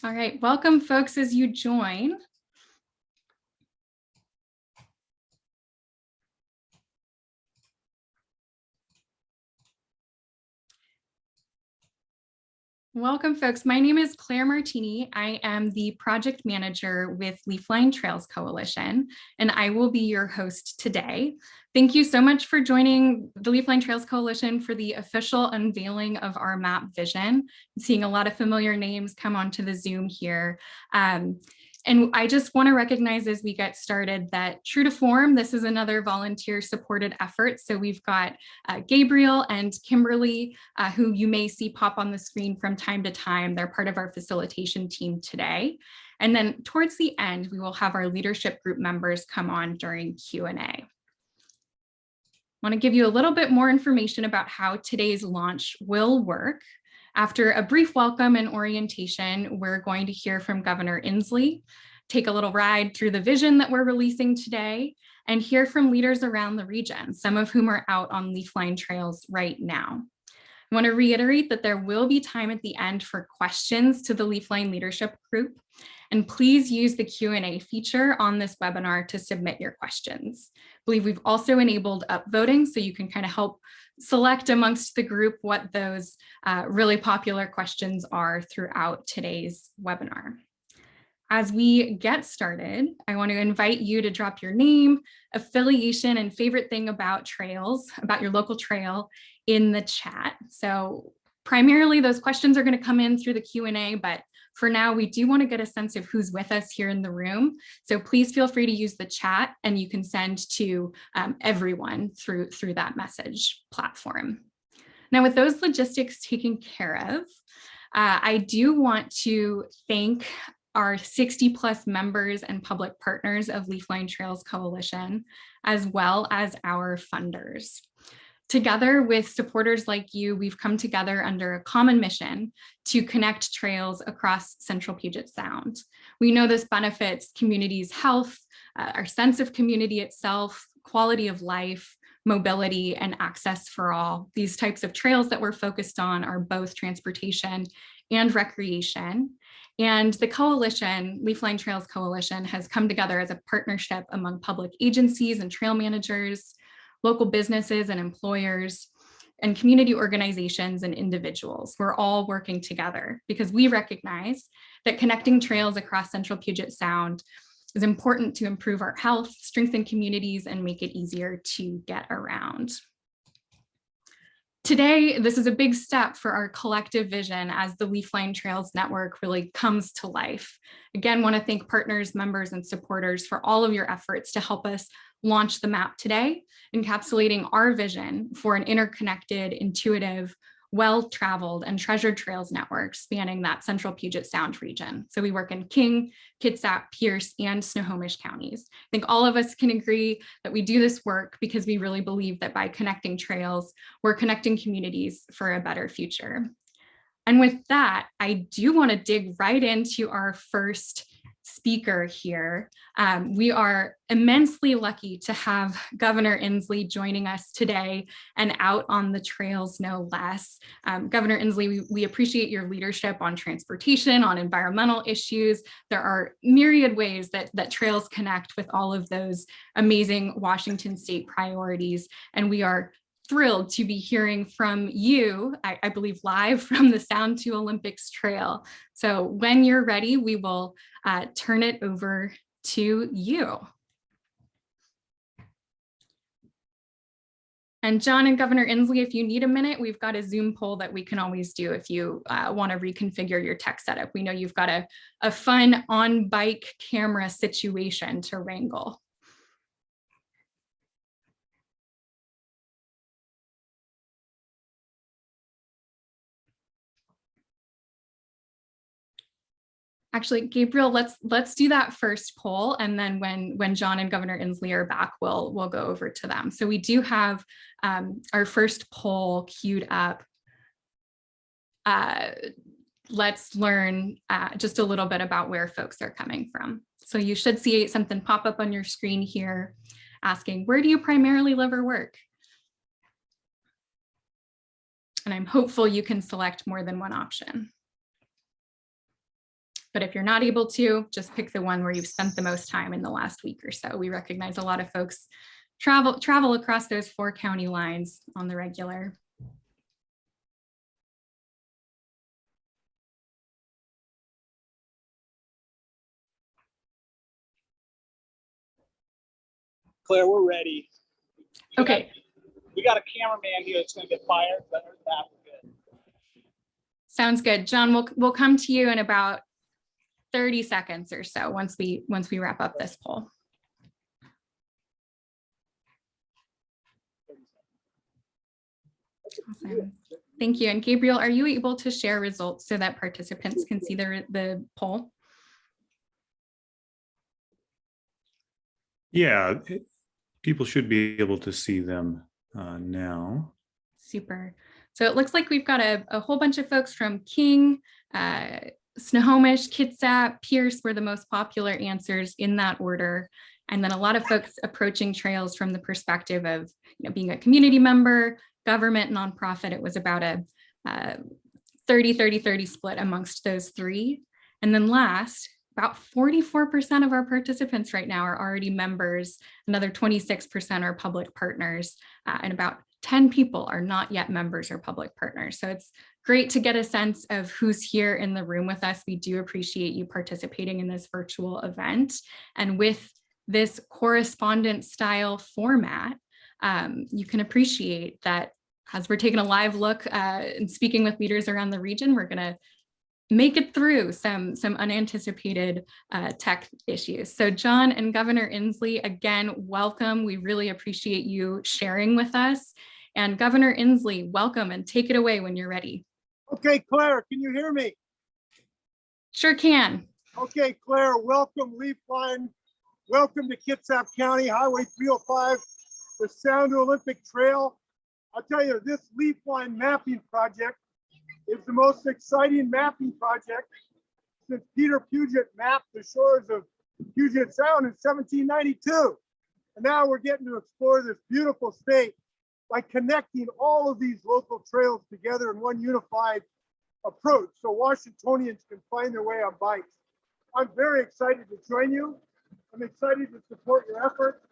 All right, welcome folks as you join. Welcome folks, my name is Claire Martini. I am the project manager with Leafline Trails Coalition, and I will be your host today. Thank you so much for joining the Leafline Trails Coalition for the official unveiling of our map vision. I'm seeing a lot of familiar names come onto the Zoom here. And I just want to recognize as we get started that true to form, this is another volunteer supported effort. So we've got Gabriel and Kimberly, who you may see pop on the screen from time to time. They're part of our facilitation team today. And then towards the end, we will have our leadership group members come on during Q&A. I want to give you a little bit more information about how today's launch will work. After a brief welcome and orientation, we're going to hear from Governor Inslee, take a little ride through the vision that we're releasing today, and hear from leaders around the region, some of whom are out on Leafline trails right now. I want to reiterate that there will be time at the end for questions to the Leafline leadership group, and please use the Q&A feature on this webinar to submit your questions. I believe we've also enabled upvoting, so you can kind of help select amongst the group what those really popular questions are throughout today's webinar. As we get started, I want to invite you to drop your name, affiliation, and favorite thing about trails, about your local trail in the chat. So primarily those questions are going to come in through the Q&A, but for now, we do want to get a sense of who's with us here in the room. So please feel free to use the chat, and you can send to everyone through that message platform. Now, with those logistics taken care of, I do want to thank our 60+ members and public partners of Leafline Trails Coalition, as well as our funders. Together with supporters like you, we've come together under a common mission to connect trails across Central Puget Sound. We know this benefits communities' health, our sense of community itself, quality of life, mobility, and access for all. These types of trails that we're focused on are both transportation and recreation. And the coalition, Leafline Trails Coalition, has come together as a partnership among public agencies and trail managers, local businesses and employers, and community organizations and individuals. We're all working together because we recognize that connecting trails across Central Puget Sound is important to improve our health, strengthen communities, and make it easier to get around. Today, this is a big step for our collective vision as the Leafline Trails Network really comes to life. Again, want to thank partners, members, and supporters for all of your efforts to help us launch the map today, encapsulating our vision for an interconnected, intuitive, well-traveled, and treasured trails network spanning that Central Puget Sound region. So we work in King, Kitsap, Pierce, and Snohomish counties. I think all of us can agree that we do this work because we really believe that by connecting trails, we're connecting communities for a better future. And with that, I do want to dig right into our first speaker here. We are immensely lucky to have Governor Inslee joining us today and out on the trails, no less. Governor Inslee, we appreciate your leadership on transportation, on environmental issues. There are myriad ways that trails connect with all of those amazing Washington state priorities, and we are thrilled to be hearing from you, I believe live from the Sound to Olympics Trail. So when you're ready, we will turn it over to you. And John and Governor Inslee, if you need a minute, we've got a Zoom poll that we can always do if you want to reconfigure your tech setup. We know you've got a fun on-bike camera situation to wrangle. Actually, Gabriel, let's do that first poll, and then when John and Governor Inslee are back, we'll go over to them. So we do have our first poll queued up. Let's learn just a little bit about where folks are coming from. So you should see something pop up on your screen here asking, where do you primarily live or work? And I'm hopeful you can select more than one option. But if you're not able to, just pick the one where you've spent the most time in the last week or so. We recognize a lot of folks travel across those 4 county lines on the regular. Claire, we're ready. Okay. We got a cameraman here that's going to get fired, but that was good. Sounds good. John, we'll come to you in about 30 seconds or so once we wrap up this poll. Awesome. Thank you. And Gabriel, are you able to share results so that participants can see the poll? Yeah, people should be able to see them now. Super. So it looks like we've got a whole bunch of folks from King, Snohomish, Kitsap, Pierce were the most popular answers in that order. And then a lot of folks approaching trails from the perspective of being a community member, government, nonprofit. It was about a 30-30-30 split amongst those 3. And then last, about 44% of our participants right now are already members. Another 26% are public partners, and about 10 people are not yet members or public partners. So it's great to get a sense of who's here in the room with us. We do appreciate you participating in this virtual event. And with this correspondence style format, you can appreciate that as we're taking a live look and speaking with leaders around the region, we're gonna make it through some unanticipated tech issues. So John and Governor Inslee, again, welcome. We really appreciate you sharing with us. And Governor Inslee, welcome, and take it away when you're ready. Okay, Claire, can you hear me? Sure can. Okay, Claire, welcome Leafline. Welcome to Kitsap County, Highway 305, the Sound Olympic Trail. I'll tell you, this Leafline mapping project is the most exciting mapping project since Peter Puget mapped the shores of Puget Sound in 1792. And now we're getting to explore this beautiful state by connecting all of these local trails together in one unified approach so Washingtonians can find their way on bikes. I'm very excited to join you. I'm excited to support your efforts.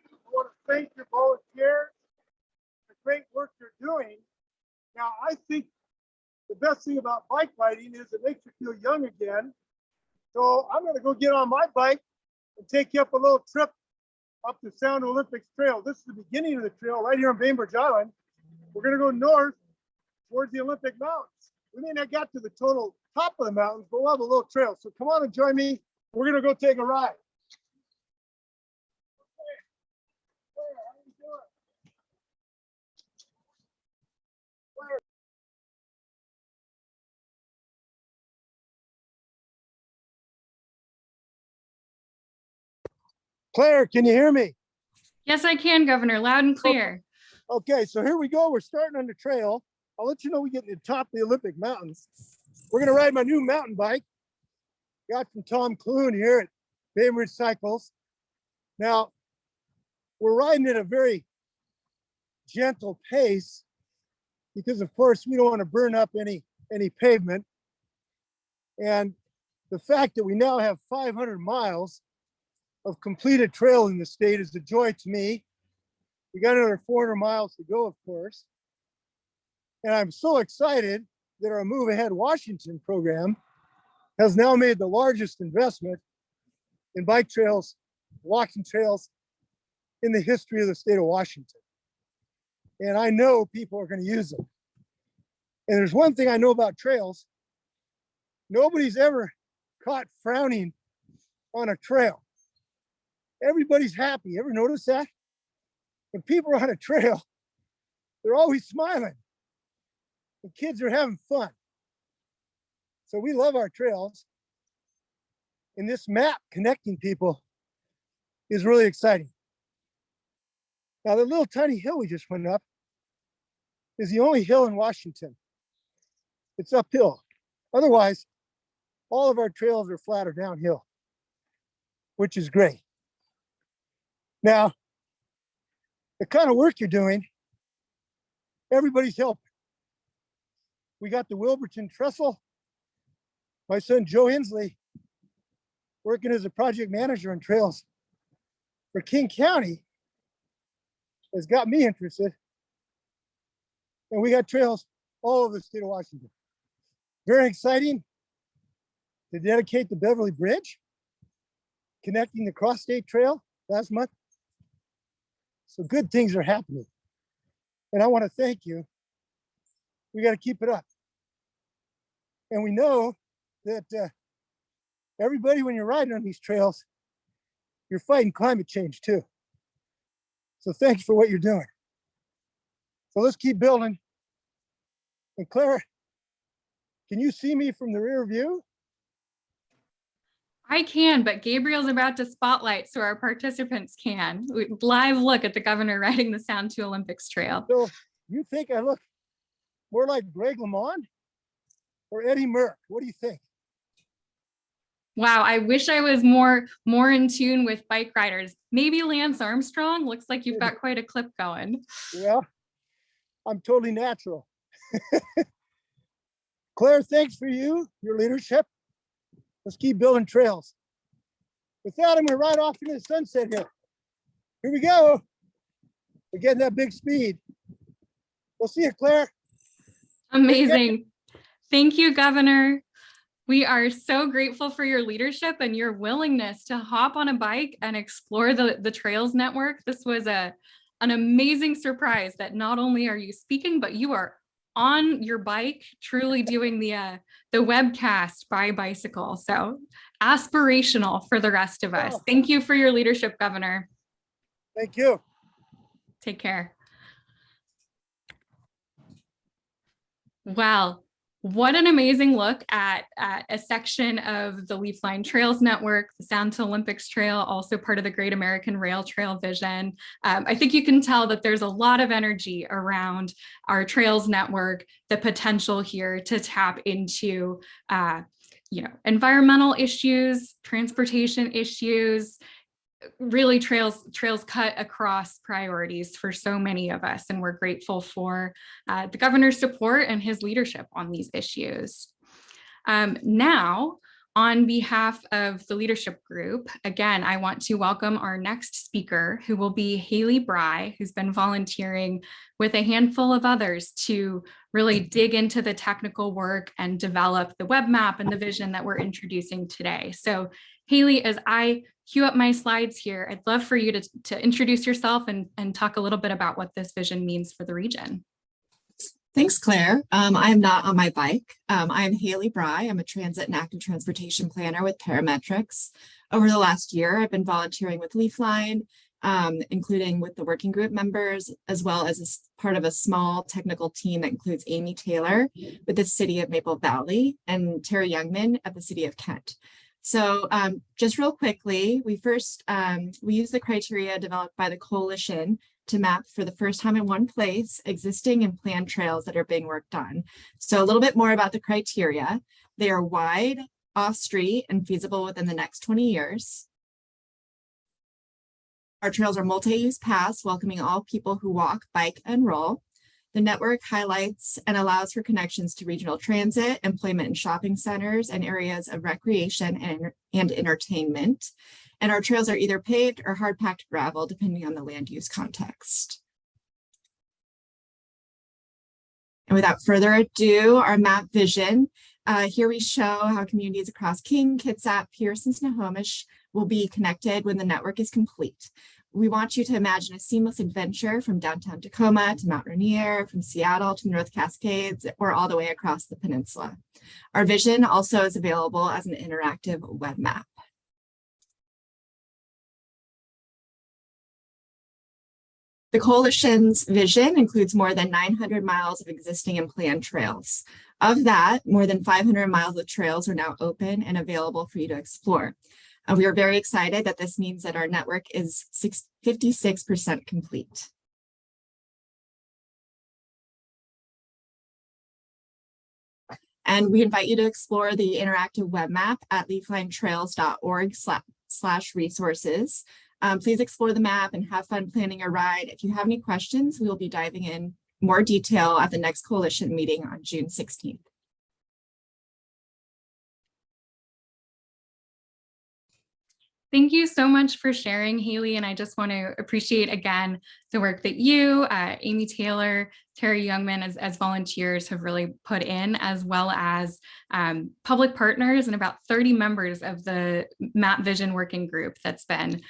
I want to thank your volunteers, the great work you're doing. Now, I think the best thing about bike riding is it makes you feel young again. So I'm going to go get on my bike and take you up a little trip up the Sound Olympics Trail. This is the beginning of the trail right here on Bainbridge Island. We're going to go north towards the Olympic Mountains. We may not get to the total top of the mountains, but we'll have a little trail. So come on and join me. We're going to go take a ride. Claire, can you hear me? Yes, I can, Governor, loud and clear. Okay, so here we go. We're starting on the trail. I'll let you know we get to the top of the Olympic Mountains. We're gonna ride my new mountain bike. Got from Tom Clune here at Bainbridge Cycles. Now, we're riding at a very gentle pace because of course we don't want to burn up any pavement. And the fact that we now have 500 miles of completed trail in the state is a joy to me. We got another 400 miles to go, of course. And I'm so excited that our Move Ahead Washington program has now made the largest investment in bike trails, walking trails in the history of the state of Washington. And I know people are going to use them. And there's one thing I know about trails. Nobody's ever caught frowning on a trail. Everybody's happy. Ever notice that? When people are on a trail, they're always smiling. The kids are having fun. So we love our trails. And this map connecting people is really exciting. Now, the little tiny hill we just went up is the only hill in Washington. It's uphill. Otherwise, all of our trails are flat or downhill, which is great. Now, the kind of work you're doing, everybody's helping. We got the Wilburton Trestle. My son Joe Inslee working as a project manager on trails for King County has got me interested. And we got trails all over the state of Washington. Very exciting to dedicate the Beverly Bridge, connecting the Cross State Trail last month. So good things are happening. And I want to thank you. We got to keep it up. And we know that everybody, when you're riding on these trails, you're fighting climate change too. So thanks for what you're doing. So let's keep building. And Claire, can you see me from the rear view? I can, but Gabriel's about to spotlight so our participants can. Live look at the governor riding the Sound to Olympics Trail. So you think I look more like Greg LeMond or Eddie Merck? What do you think? Wow, I wish I was more in tune with bike riders. Maybe Lance Armstrong. Looks like you've got quite a clip going. Yeah, I'm totally natural. Claire, thanks for your leadership. Let's keep building trails. With that, I'm gonna ride off into the sunset here. Here we go. We're getting that big speed. We'll see you, Claire. Amazing. Thank you, Governor. We are so grateful for your leadership and your willingness to hop on a bike and explore the Trails Network. This was an amazing surprise that not only are you speaking, but you are on your bike, truly doing the webcast by bicycle. So aspirational for the rest of us. Thank you for your leadership, Governor. Thank you. Take care. Wow. What an amazing look at a section of the Leafline Trails Network, the Sound to Olympics Trail, also part of the Great American Rail Trail vision. I think you can tell that there's a lot of energy around our Trails Network, the potential here to tap into environmental issues, transportation issues, really trails cut across priorities for so many of us, and we're grateful for the governor's support and his leadership on these issues. Now, on behalf of the leadership group, again, I want to welcome our next speaker, who will be Haley Bry, who's been volunteering with a handful of others to really dig into the technical work and develop the web map and the vision that we're introducing today. So Haley, as I cue up my slides here, I'd love for you to introduce yourself and talk a little bit about what this vision means for the region. Thanks, Claire. I am not on my bike. I am Haley Bry. I'm a transit and active transportation planner with Parametrics. Over the last year, I've been volunteering with Leafline, including with the working group members, as well as part of a small technical team that includes Amy Taylor with the City of Maple Valley and Terry Youngman at the City of Kent. So just real quickly, we use the criteria developed by the coalition to map for the first time in one place existing and planned trails that are being worked on. So a little bit more about the criteria. They are wide, off-street, and feasible within the next 20 years. Our trails are multi-use paths, welcoming all people who walk, bike, and roll. The network highlights and allows for connections to regional transit, employment and shopping centers, and areas of recreation and entertainment. And our trails are either paved or hard-packed gravel, depending on the land use context. And without further ado, our map vision. Here we show how communities across King, Kitsap, Pierce, and Snohomish will be connected when the network is complete. We want you to imagine a seamless adventure from downtown Tacoma to Mount Rainier, from Seattle to the North Cascades, or all the way across the peninsula. Our vision also is available as an interactive web map. The coalition's vision includes more than 900 miles of existing and planned trails. Of that, more than 500 miles of trails are now open and available for you to explore. We are very excited that this means that our network is 56% complete. And we invite you to explore the interactive web map at leaflinetrails.org/resources. Please explore the map and have fun planning a ride. If you have any questions, we will be diving in more detail at the next coalition meeting on June 16th. Thank you so much for sharing, Haley. And I just want to appreciate again the work that you, Amy Taylor, Terry Youngman as volunteers have really put in, as well as public partners and about 30 members of the Map Vision Working Group that's been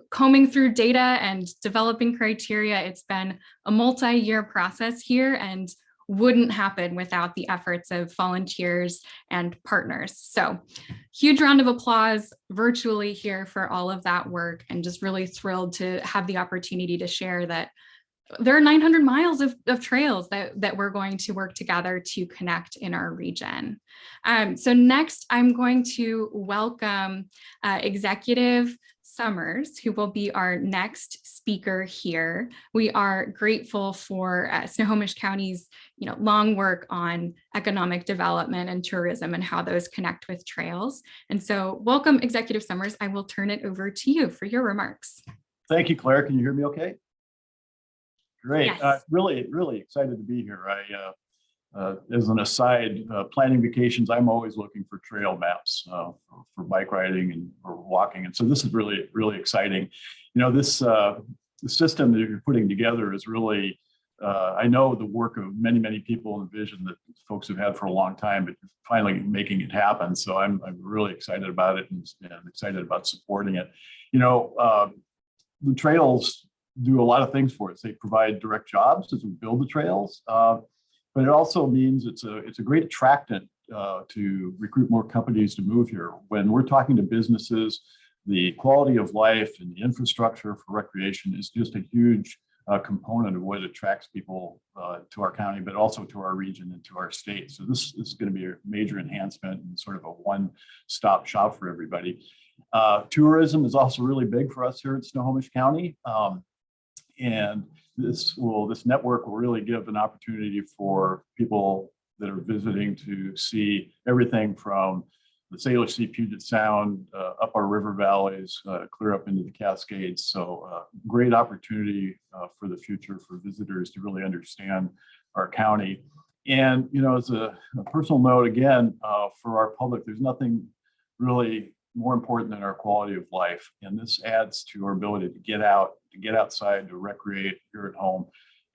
combing through data and developing criteria. It's been a multi-year process here and wouldn't happen without the efforts of volunteers and partners. So huge round of applause virtually here for all of that work, and just really thrilled to have the opportunity to share that there are 900 miles of trails that we're going to work together to connect in our region. So next, I'm going to welcome Executive Summers, who will be our next speaker here. We are grateful for Snohomish County's long work on economic development and tourism and how those connect with trails. And so welcome, Executive Summers. I will turn it over to you for your remarks. Thank you, Claire. Can you hear me okay? Great. Yes. Really excited to be here. As an aside, planning vacations, I'm always looking for trail maps for bike riding and or walking. And so this is really exciting. This the system that you're putting together is really, I know the work of many people and the vision that folks have had for a long time, but finally making it happen. So I'm really excited about it and excited about supporting it. The trails do a lot of things for us. They provide direct jobs as we build the trails. But it also means it's a great attractant to recruit more companies to move here. When we're talking to businesses, the quality of life and the infrastructure for recreation is just a huge component of what attracts people to our county, but also to our region and to our state. So this is going to be a major enhancement and sort of a one-stop shop for everybody. Tourism is also really big for us here at Snohomish County. And this network will really give an opportunity for people that are visiting to see everything from the Salish Sea, Puget Sound, up our river valleys, clear up into the Cascades. So great opportunity for the future for visitors to really understand our county. And, as a personal note, again, for our public, there's nothing really more important than our quality of life. And this adds to our ability to get out, to get outside, to recreate here at home,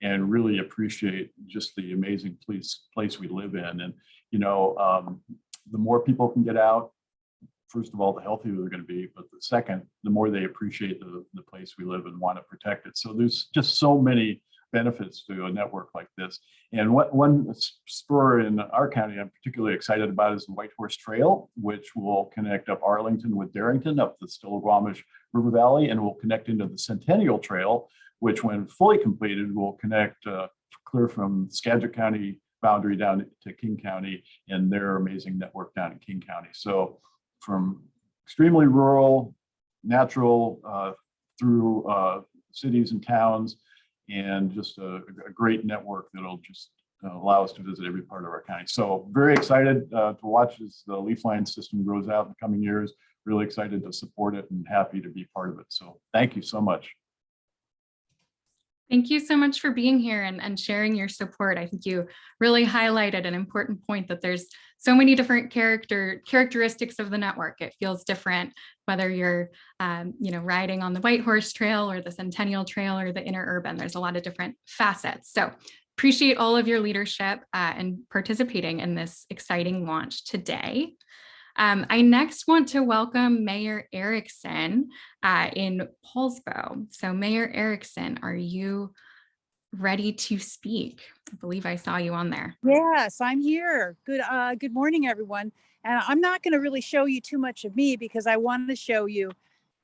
and really appreciate just the amazing place we live in. And, the more people can get out, first of all, the healthier they're going to be, but the second, the more they appreciate the place we live and want to protect it. So there's just so many benefits to a network like this. And one spur in our county I'm particularly excited about is the Whitehorse Trail, which will connect up Arlington with Darrington, up the Stillaguamish River Valley, and will connect into the Centennial Trail, which when fully completed will connect clear from Skagit County boundary down to King County and their amazing network down in King County. So from extremely rural, natural, through cities and towns, and just a great network that'll just allow us to visit every part of our county. So very excited to watch as the Leafline system grows out in the coming years. Really excited to support it and happy to be part of it. So thank you so much. Thank you so much for being here and sharing your support. I think you really highlighted an important point that there's so many different characteristics of the network. It feels different whether you're riding on the Whitehorse Trail or the Centennial Trail or the interurban. There's a lot of different facets. So appreciate all of your leadership and participating in this exciting launch today. I next want to welcome Mayor Erickson in Poulsbo. So Mayor Erickson, are you ready to speak? I believe I saw you on there. Yes, I'm here. Good morning, everyone. And I'm not going to really show you too much of me because I want to show you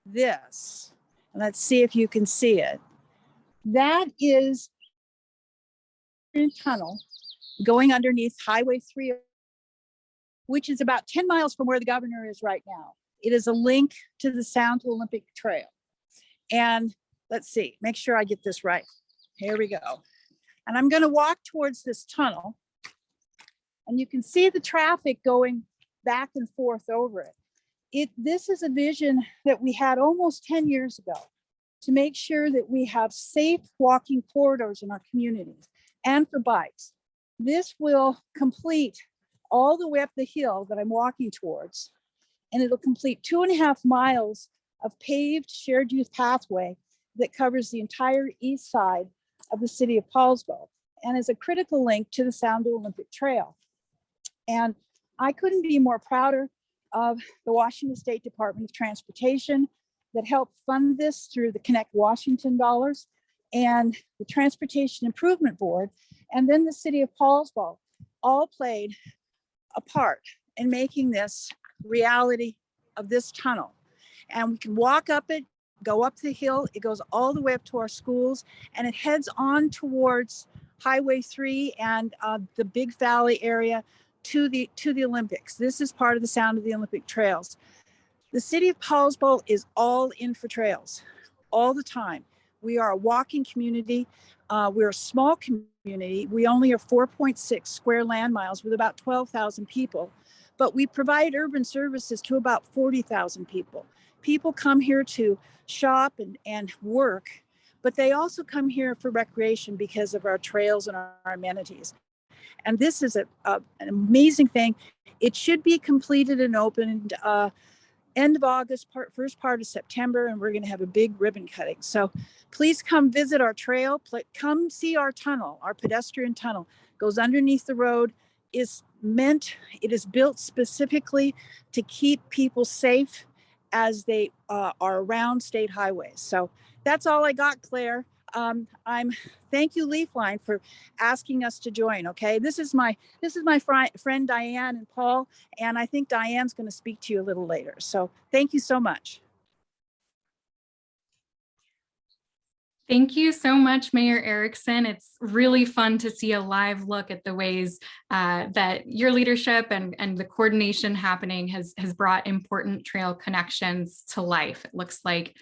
this. Let's see if you can see it. That is a tunnel going underneath Highway 3, which is about 10 miles from where the governor is right now. It is a link to the Sound to Olympic Trail. And let's see, make sure I get this right. Here we go. And I'm going to walk towards this tunnel. And you can see the traffic going back and forth over it. This is a vision that we had almost 10 years ago to make sure that we have safe walking corridors in our communities and for bikes. This will complete all the way up the hill that I'm walking towards. And it'll complete 2.5 miles of paved shared use pathway that covers the entire east side of the city of Paulsville and is a critical link to the Sound Olympic Trail. And I couldn't be more prouder of the Washington State Department of Transportation that helped fund this through the Connect Washington dollars and the Transportation Improvement Board, and then the city of Paulsville all played a part in making this reality of this tunnel. And we can walk up it, go up the hill, it goes all the way up to our schools, and it heads on towards Highway 3 and the Big Valley area to the Olympics. This is part of the Sound of the Olympic Trails. The city of Paulsville is all in for trails all the time. We are a walking community. We're a small community. We only are 4.6 square land miles with about 12,000 people, but we provide urban services to about 40,000 people. People come here to shop and work, but they also come here for recreation because of our trails and our amenities. And this is an amazing thing. It should be completed and opened end of August, first part of September, and we're going to have a big ribbon cutting. So please come visit our trail. Come see our tunnel, our pedestrian tunnel. Goes underneath the road. It is built specifically to keep people safe as they are around state highways. So that's all I got, Claire. Thank you, Leafline, for asking us to join. Okay, this is my friend Diane and Paul, and I think Diane's going to speak to you a little later. So thank you so much. Thank you so much, Mayor Erickson. It's really fun to see a live look at the ways that your leadership and the coordination happening has brought important trail connections to life. It looks like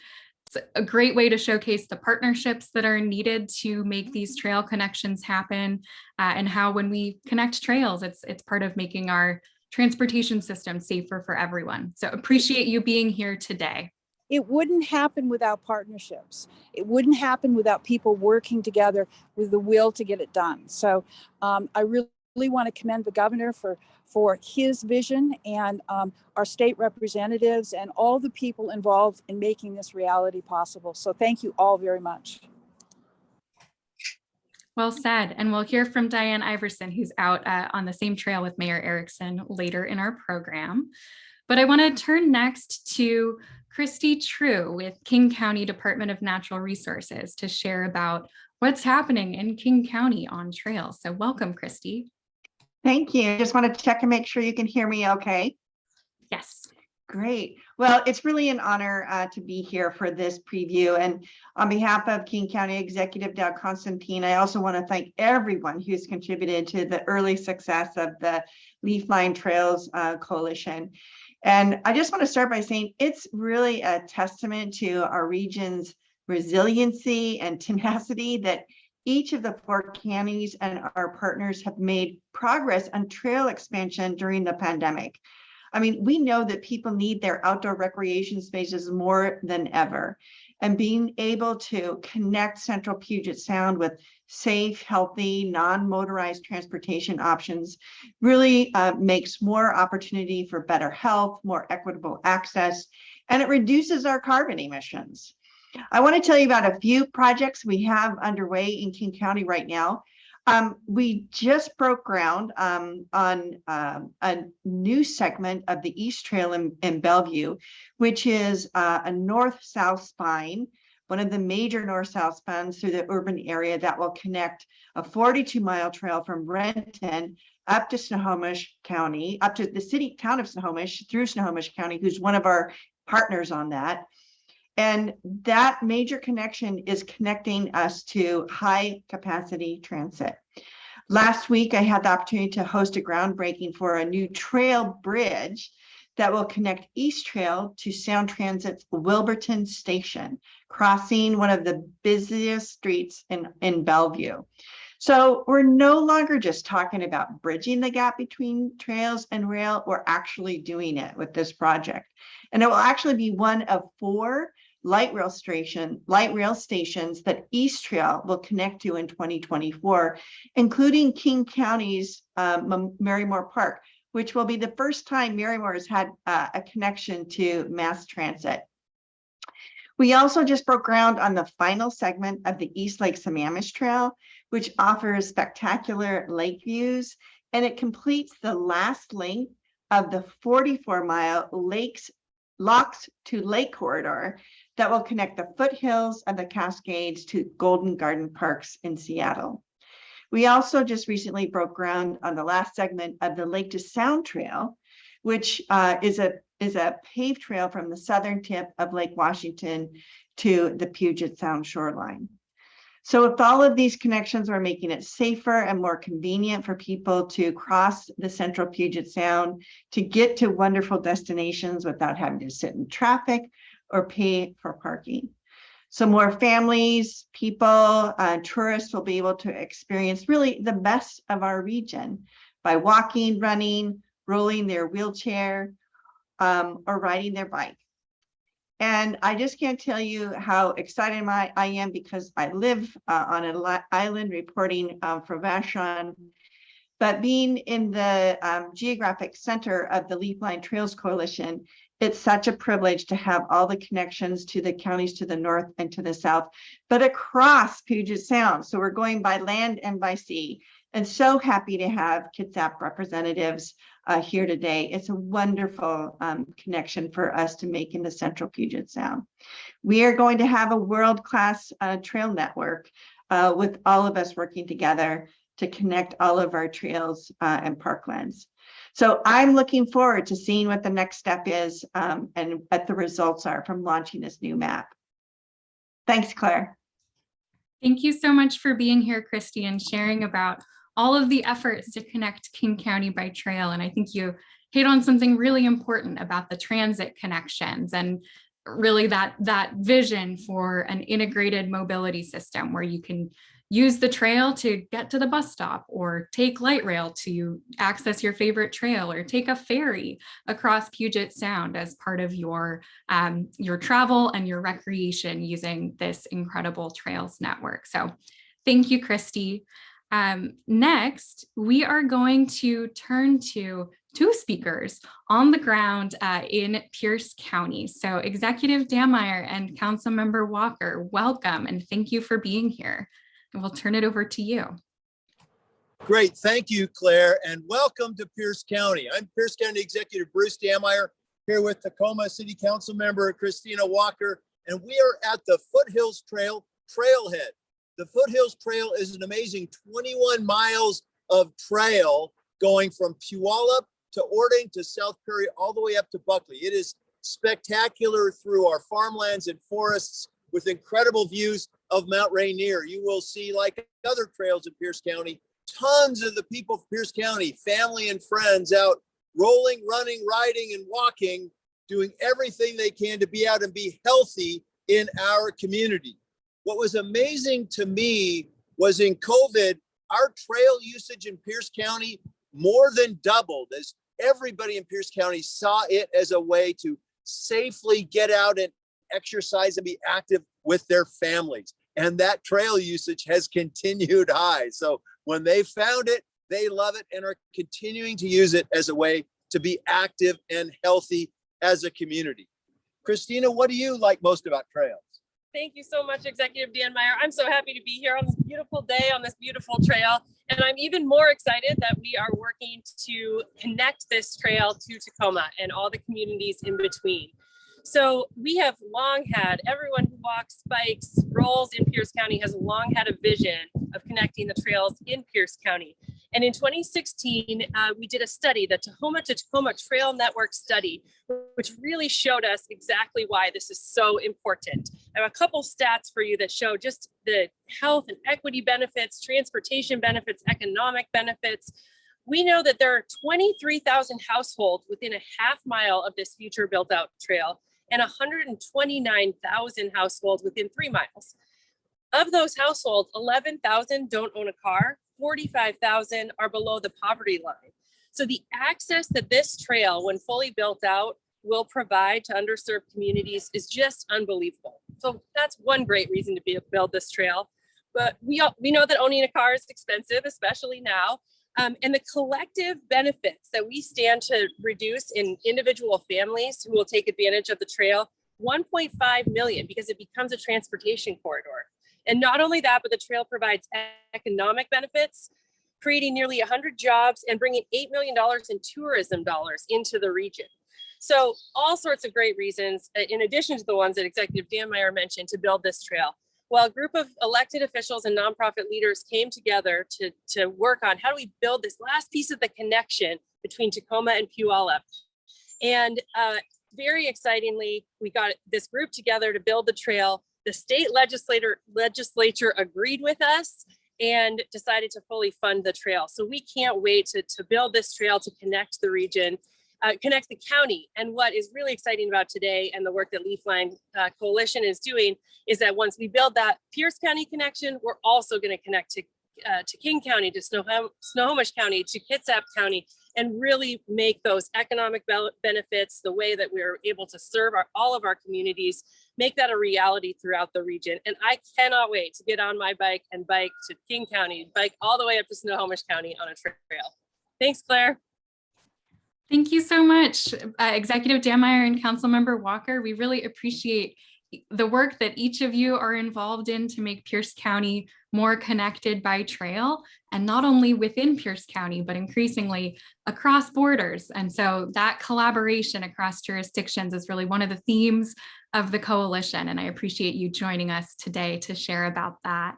it's a great way to showcase the partnerships that are needed to make these trail connections happen, and how when we connect trails, it's part of making our transportation system safer for everyone. So appreciate you being here today. It wouldn't happen without partnerships. It wouldn't happen without people working together with the will to get it done. So I really want to commend the governor for his vision, and our state representatives and all the people involved in making this reality possible. So thank you all very much. Well said. And we'll hear from Diane Iverson, who's out on the same trail with Mayor Erickson later in our program. But I want to turn next to Christy True with King County Department of Natural Resources to share about what's happening in King County on trails. So welcome, Christy. Thank you. Just want to check and make sure you can hear me okay. Yes. Great. Well, it's really an honor to be here for this preview. And on behalf of King County Executive Doug Constantine, I also want to thank everyone who's contributed to the early success of the Leafline Trails Coalition. And I just want to start by saying it's really a testament to our region's resiliency and tenacity that each of the 4 counties and our partners have made progress on trail expansion during the pandemic. I mean, we know that people need their outdoor recreation spaces more than ever. And being able to connect Central Puget Sound with safe, healthy, non-motorized transportation options really makes more opportunity for better health, more equitable access, and it reduces our carbon emissions. I want to tell you about a few projects we have underway in King County right now. We just broke ground on a new segment of the East Trail in Bellevue, which is a north-south spine, one of the major north-south spines through the urban area that will connect a 42-mile trail from Renton up to Snohomish County, up to the town of Snohomish, through Snohomish County, who's one of our partners on that. And that major connection is connecting us to high capacity transit. Last week, I had the opportunity to host a groundbreaking for a new trail bridge that will connect East Trail to Sound Transit's Wilburton Station, crossing one of the busiest streets in Bellevue. So we're no longer just talking about bridging the gap between trails and rail, we're actually doing it with this project. And it will actually be one of 4 light rail stations that East Trail will connect to in 2024, including King County's Marymore Park, which will be the first time Marymore has had a connection to mass transit. We also just broke ground on the final segment of the East Lake Sammamish Trail, which offers spectacular lake views, and it completes the last length of the 44-mile Locks to Lake corridor that will connect the foothills of the Cascades to Golden Garden Parks in Seattle. We also just recently broke ground on the last segment of the Lake to Sound Trail, which is a paved trail from the southern tip of Lake Washington to the Puget Sound shoreline. So with all of these connections, we're making it safer and more convenient for people to cross the Central Puget Sound to get to wonderful destinations without having to sit in traffic or pay for parking. So more families, people, tourists will be able to experience really the best of our region by walking, running, rolling their wheelchair, or riding their bike. And I just can't tell you how excited I am because I live on an island reporting for Vashon. But being in the geographic center of the Leafline Trails Coalition, it's such a privilege to have all the connections to the counties to the north and to the south, but across Puget Sound. So we're going by land and by sea. And so happy to have Kitsap representatives here today. It's a wonderful connection for us to make in the Central Puget Sound. We are going to have a world-class trail network with all of us working together to connect all of our trails and parklands. So I'm looking forward to seeing what the next step is and what the results are from launching this new map. Thanks, Claire. Thank you so much for being here, Christy, and sharing about all of the efforts to connect King County by trail. And I think you hit on something really important about the transit connections and really that vision for an integrated mobility system where you can use the trail to get to the bus stop or take light rail to access your favorite trail or take a ferry across Puget Sound as part of your travel and your recreation using this incredible trails network. So thank you, Christy. Next, we are going to turn to two speakers on the ground in Pierce County. So Executive Dammeier and Councilmember Walker, welcome and thank you for being here. And we'll turn it over to you. Great, thank you, Claire, and welcome to Pierce County. I'm Pierce County Executive Bruce Dammeier, here with Tacoma City Council Member Christina Walker, and we are at the Foothills Trail trailhead. The Foothills Trail is an amazing 21 miles of trail going from Puyallup to Ording to South Prairie all the way up to Buckley. It is spectacular through our farmlands and forests with incredible views of Mount Rainier. You will see, like other trails in Pierce County, tons of the people of Pierce County, family and friends out rolling, running, riding, and walking, doing everything they can to be out and be healthy in our community. What was amazing to me was in COVID, our trail usage in Pierce County more than doubled as everybody in Pierce County saw it as a way to safely get out and exercise and be active with their families. And that trail usage has continued high. So when they found it, they love it and are continuing to use it as a way to be active and healthy as a community. Christina, what do you like most about trails? Thank you so much, Executive Dammeier. I'm so happy to be here on this beautiful day on this beautiful trail. And I'm even more excited that we are working to connect this trail to Tacoma and all the communities in between. So we have long had, everyone who walks, bikes, rolls in Pierce County has long had a vision of connecting the trails in Pierce County. And in 2016, we did a study, the Tacoma to Tacoma Trail Network study, which really showed us exactly why this is so important. I have a couple stats for you that show just the health and equity benefits, transportation benefits, economic benefits. We know that there are 23,000 households within a half mile of this future built out trail and 129,000 households within 3 miles. Of those households, 11,000 don't own a car, 45,000 are below the poverty line. So the access that this trail, when fully built out, will provide to underserved communities is just unbelievable. So that's one great reason to build this trail. But we know that owning a car is expensive, especially now. And the collective benefits that we stand to reduce in individual families who will take advantage of the trail 1.5 million because it becomes a transportation corridor. And not only that, but the trail provides economic benefits, creating nearly 100 jobs and bringing $8 million in tourism dollars into the region. So all sorts of great reasons, in addition to the ones that Executive Danmar mentioned, to build this trail. Well, a group of elected officials and nonprofit leaders came together to work on how do we build this last piece of the connection between Tacoma and Puyallup. And very excitingly, we got this group together to build the trail. The state legislature agreed with us and decided to fully fund the trail. So we can't wait to build this trail to connect the region, connect the county. And what is really exciting about today and the work that Leafline Coalition is doing is that once we build that Pierce County connection, we're also going to connect to King County, to Snohomish County, to Kitsap County, and really make those economic benefits, the way that we're able to serve all of our communities, make that a reality throughout the region. And I cannot wait to get on my bike and bike to King County, bike all the way up to Snohomish County on a trail. Thanks, Claire. Thank you so much, Executive Danmar and Councilmember Walker. We really appreciate the work that each of you are involved in to make Pierce County more connected by trail, and not only within Pierce County, but increasingly across borders. And so that collaboration across jurisdictions is really one of the themes of the coalition. And I appreciate you joining us today to share about that.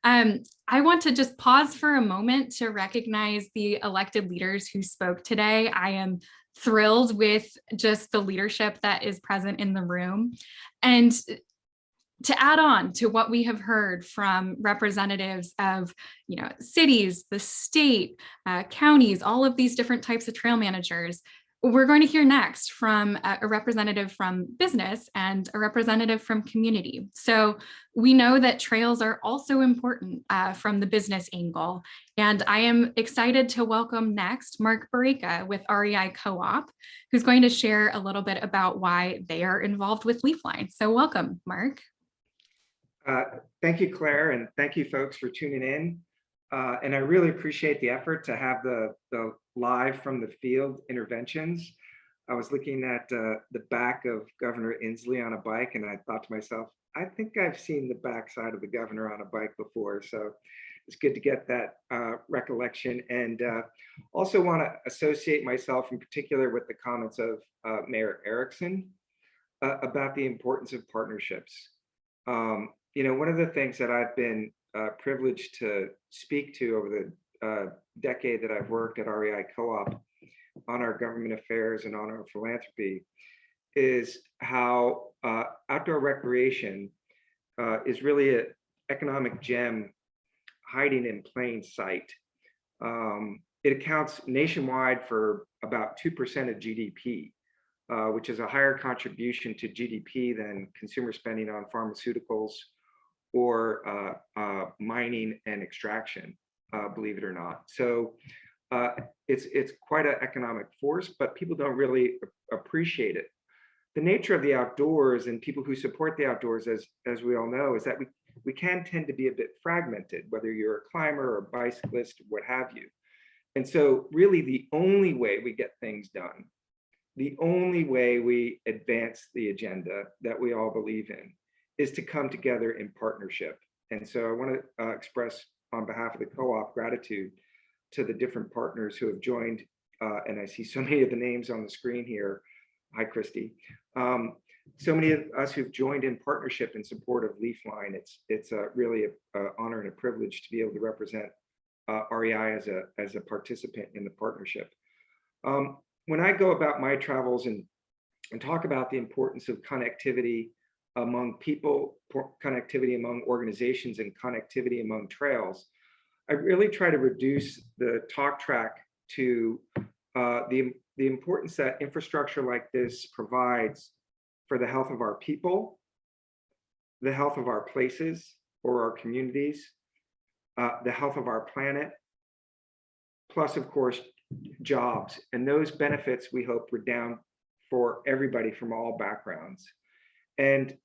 I want to just pause for a moment to recognize the elected leaders who spoke today. I am thrilled with just the leadership that is present in the room. And to add on to what we have heard from representatives of, cities, the state, counties, all of these different types of trail managers, we're going to hear next from a representative from business and a representative from community. So we know that trails are also important from the business angle. And I am excited to welcome next Mark Barika with REI Co-op, who's going to share a little bit about why they are involved with Leafline. So welcome, Mark. Thank you, Claire, and thank you folks for tuning in. And I really appreciate the effort to have the live from the field interventions. I was looking at the back of Governor Inslee on a bike, and I thought to myself, I think I've seen the backside of the governor on a bike before. So it's good to get that recollection. And also want to associate myself in particular with the comments of Mayor Erickson about the importance of partnerships. One of the things that I've been privileged to speak to over the decade that I've worked at REI Co-op on our government affairs and on our philanthropy is how outdoor recreation is really an economic gem hiding in plain sight. It accounts nationwide for about 2% of GDP, which is a higher contribution to GDP than consumer spending on pharmaceuticals or mining and extraction, believe it or not. So it's quite an economic force, but people don't really appreciate it. The nature of the outdoors and people who support the outdoors, as we all know, is that we can tend to be a bit fragmented, whether you're a climber or a bicyclist, what have you. And so really the only way we get things done, the only way we advance the agenda that we all believe in, is to come together in partnership. And so I want to express on behalf of the co-op gratitude to the different partners who have joined. And I see so many of the names on the screen here. Hi, Christy. So many of us who've joined in partnership in support of Leafline. It's really an honor and a privilege to be able to represent REI as a participant in the partnership. When I go about my travels and talk about the importance of connectivity among people, connectivity among organizations, and connectivity among trails, I really try to reduce the talk track to the importance that infrastructure like this provides for the health of our people, the health of our places or our communities, the health of our planet, plus, of course, jobs. And those benefits, we hope, redound for everybody from all backgrounds. And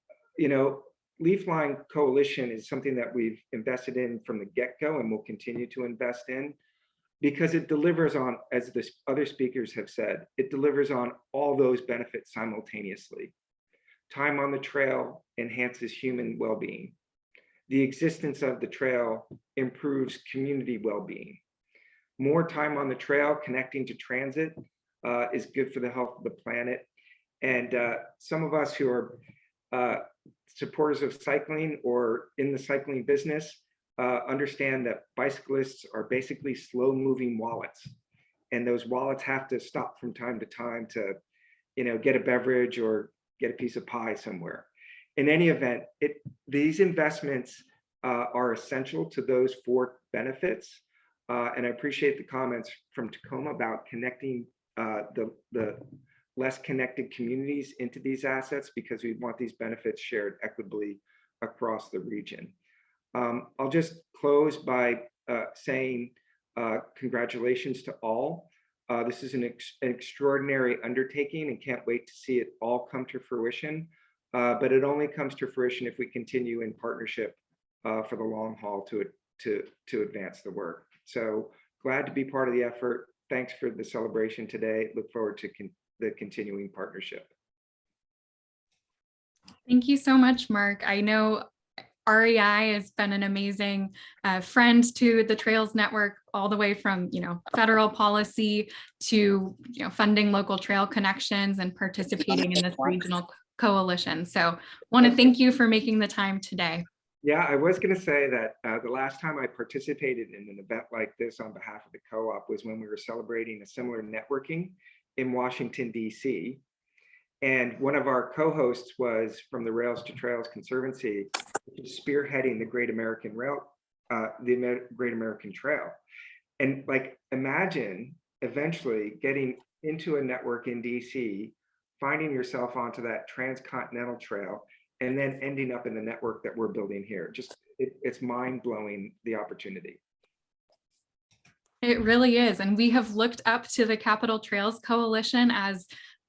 Leafline Coalition is something that we've invested in from the get-go and will continue to invest in, because it delivers on, as the other speakers have said, it delivers on all those benefits simultaneously. time on the trail enhances human well-being. The existence of the trail improves community well-being. More time on the trail connecting to transit is good for the health of the planet. And some of us who are supporters of cycling or in the cycling business understand that bicyclists are basically slow-moving wallets. And those wallets have to stop from time to time to, get a beverage or get a piece of pie somewhere. In any event, these investments are essential to those four benefits. And I appreciate the comments from Tacoma about connecting the less connected communities into these assets, because we want these benefits shared equitably across the region. I'll just close by saying congratulations to all. This is an extraordinary undertaking and can't wait to see it all come to fruition. But it only comes to fruition if we continue in partnership for the long haul to advance the work. So glad to be part of the effort. Thanks for the celebration today. Look forward to the continuing partnership. Thank you so much, Mark. I know REI has been an amazing friend to the Trails Network, all the way from federal policy to funding local trail connections and participating in this regional coalition. So want to thank you for making the time today. Yeah, I was going to say that the last time I participated in an event like this on behalf of the co-op was when we were celebrating a similar networking in Washington, D.C. And one of our co-hosts was from the Rails to Trails Conservancy, which is spearheading the Great American Great American Trail. And imagine eventually getting into a network in DC, finding yourself onto that transcontinental trail, and then ending up in the network that we're building here. Just it's mind-blowing, the opportunity. It really is. And we have looked up to the Capital Trails Coalition as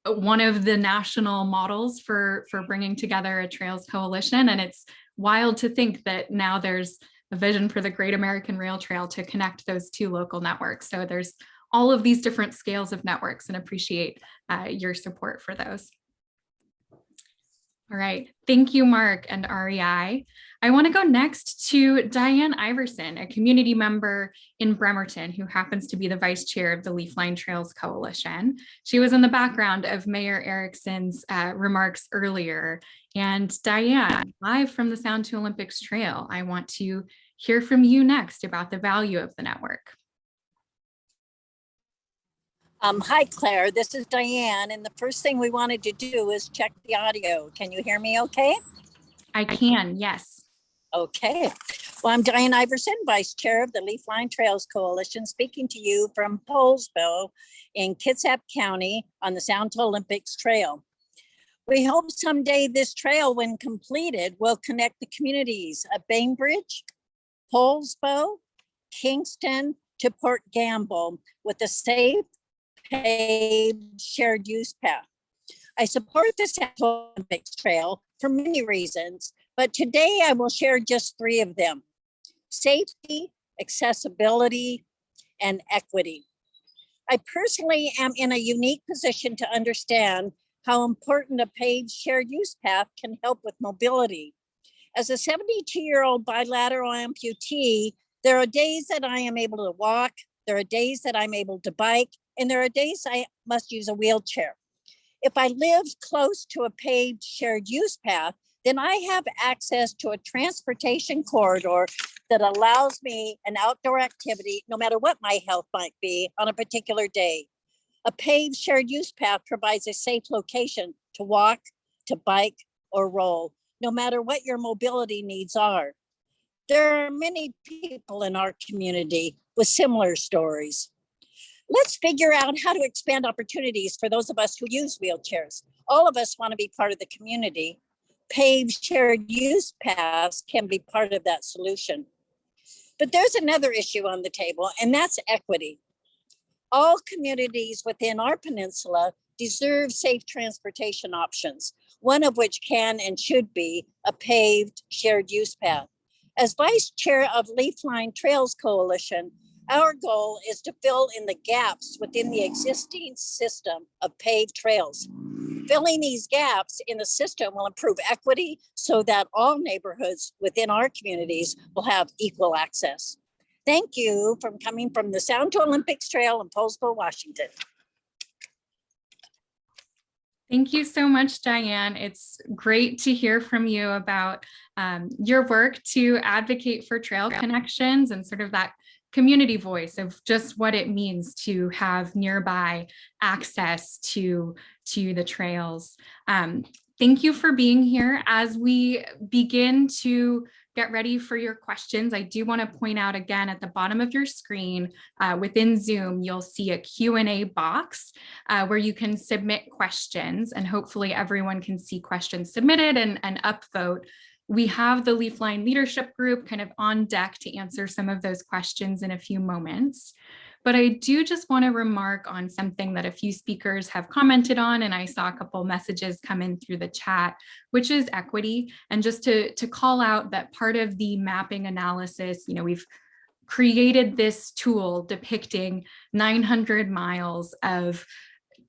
one of the national models for bringing together a trails coalition. And it's wild to think that now there's a vision for the Great American Rail Trail to connect those two local networks. So there's all of these different scales of networks, and appreciate your support for those. All right, thank you, Mark and REI. I want to go next to Diane Iverson, a community member in Bremerton who happens to be the vice chair of the Leafline Trails Coalition. She was in the background of Mayor Erickson's remarks earlier. And Diane, live from the Sound to Olympics Trail, I want to hear from you next about the value of the network. Hi, Claire, this is Diane. And the first thing we wanted to do is check the audio. Can you hear me okay? I can, yes. Okay. Well, I'm Diane Iverson, Vice Chair of the Leafline Trails Coalition, speaking to you from Poulsbo in Kitsap County on the Sound to Olympics Trail. We hope someday this trail, when completed, will connect the communities of Bainbridge, Poulsbo, Kingston to Port Gamble with a safe, paved shared use path. I support the Central Olympics Trail for many reasons, but today I will share just three of them: safety, accessibility, and equity. I personally am in a unique position to understand how important a paved shared use path can help with mobility. As a 72-year-old bilateral amputee, there are days that I am able to walk, there are days that I'm able to bike, and there are days I must use a wheelchair. If I live close to a paved shared use path, then I have access to a transportation corridor that allows me an outdoor activity, no matter what my health might be on a particular day. A paved shared use path provides a safe location to walk, to bike, or roll, no matter what your mobility needs are. There are many people in our community with similar stories. Let's figure out how to expand opportunities for those of us who use wheelchairs. All of us want to be part of the community. Paved shared use paths can be part of that solution. But there's another issue on the table, and that's equity. All communities within our peninsula deserve safe transportation options, one of which can and should be a paved shared use path. As vice chair of Leafline Trails Coalition, our goal is to fill in the gaps within the existing system of paved trails. Filling these gaps in the system will improve equity so that all neighborhoods within our communities will have equal access. Thank you for coming from the Sound to Olympics Trail in Poulsbo, Washington. Thank you so much, Diane. It's great to hear from you about your work to advocate for trail connections and sort of that community voice of just what it means to have nearby access to the trails. Thank you for being here. As we begin to get ready for your questions, I do want to point out again at the bottom of your screen within Zoom, you'll see a Q&A box where you can submit questions, and hopefully everyone can see questions submitted and upvote. We have the Leafline leadership group kind of on deck to answer some of those questions in a few moments. But I do just want to remark on something that a few speakers have commented on, and I saw a couple messages come in through the chat, which is equity. And just to call out that part of the mapping analysis, we've created this tool depicting 900 miles of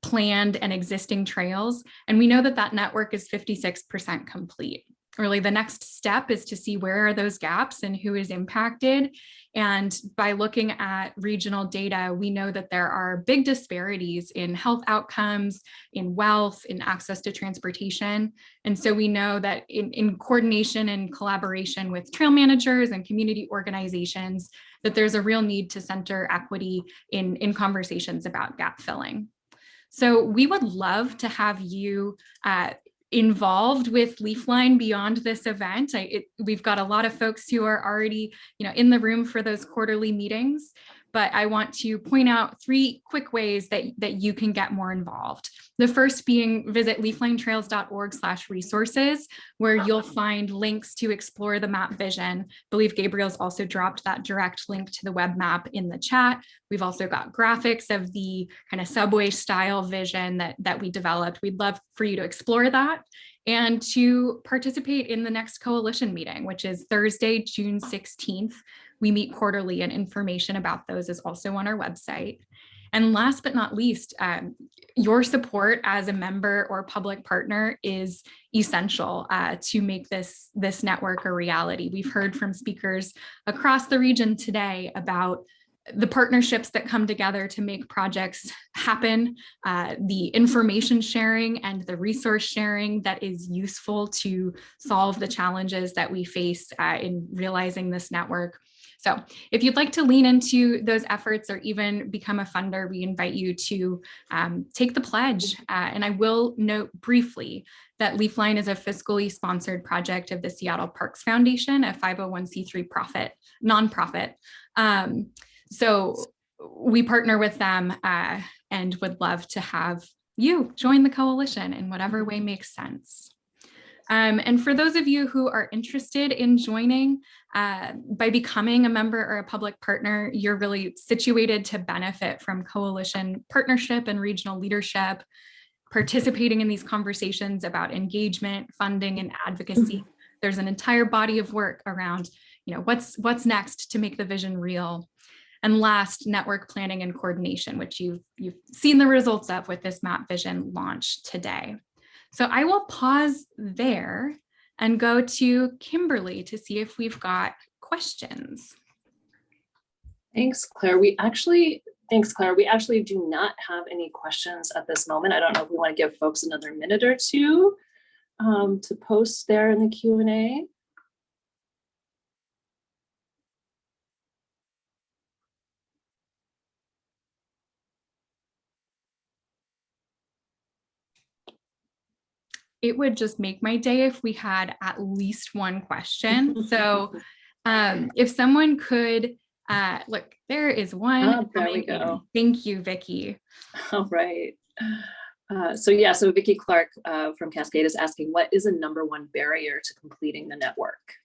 planned and existing trails. And we know that that network is 56% complete. Really, the next step is to see where are those gaps and who is impacted. And by looking at regional data, we know that there are big disparities in health outcomes, in wealth, in access to transportation. And so we know that in coordination and collaboration with trail managers and community organizations, that there's a real need to center equity in conversations about gap filling. So we would love to have you involved with Leafline beyond this event. We've got a lot of folks who are already, in the room for those quarterly meetings, but I want to point out 3 quick ways that you can get more involved. The first being visit leaflinetrails.org/resources, where you'll find links to explore the map vision. I believe Gabriel's also dropped that direct link to the web map in the chat. We've also got graphics of the kind of subway style vision that we developed. We'd love for you to explore that and to participate in the next coalition meeting, which is Thursday, June 16th. We meet quarterly, and information about those is also on our website. And last but not least, your support as a member or public partner is essential to make this network a reality. We've heard from speakers across the region today about the partnerships that come together to make projects happen, the information sharing and the resource sharing that is useful to solve the challenges that we face in realizing this network. So if you'd like to lean into those efforts or even become a funder, we invite you to take the pledge. And I will note briefly that Leafline is a fiscally sponsored project of the Seattle Parks Foundation, a 501c3 nonprofit. So we partner with them and would love to have you join the coalition in whatever way makes sense. And for those of you who are interested in joining, by becoming a member or a public partner, you're really situated to benefit from coalition partnership and regional leadership, participating in these conversations about engagement, funding, and advocacy. There's an entire body of work around, what's next to make the vision real. And last, network planning and coordination, which you've seen the results of with this map vision launch today. So I will pause there and go to Kimberly to see if we've got questions. Thanks, Claire. We actually do not have any questions at this moment. I don't know if we want to give folks another minute or two to post there in the Q&A. It would just make my day if we had at least one question. So if someone could, look, there is one. Oh, there we go. Thank you, Vicki. All right. So Vicki Clark from Cascade is asking, what is the #1 barrier to completing the network?